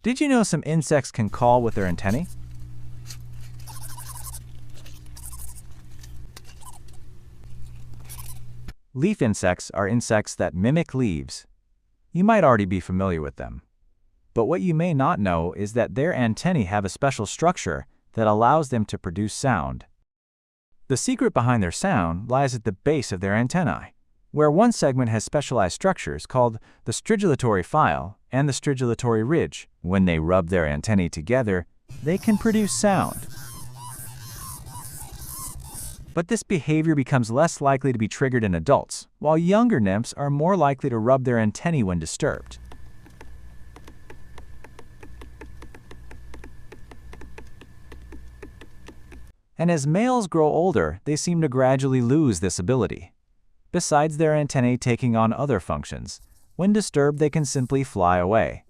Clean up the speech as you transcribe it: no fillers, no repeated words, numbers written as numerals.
Did you know some insects can call with their antennae? Leaf insects are insects that mimic leaves. You might already be familiar with them. But what you may not know is that their antennae have a special structure that allows them to produce sound. The secret behind their sound lies at the base of their antennae, where one segment has specialized structures called the stridulatory file and the stridulatory ridge. When they rub their antennae together, they can produce sound. But this behavior becomes less likely to be triggered in adults, while younger nymphs are more likely to rub their antennae when disturbed. And as males grow older, they seem to gradually lose this ability. Besides their antennae taking on other functions, when disturbed they can simply fly away.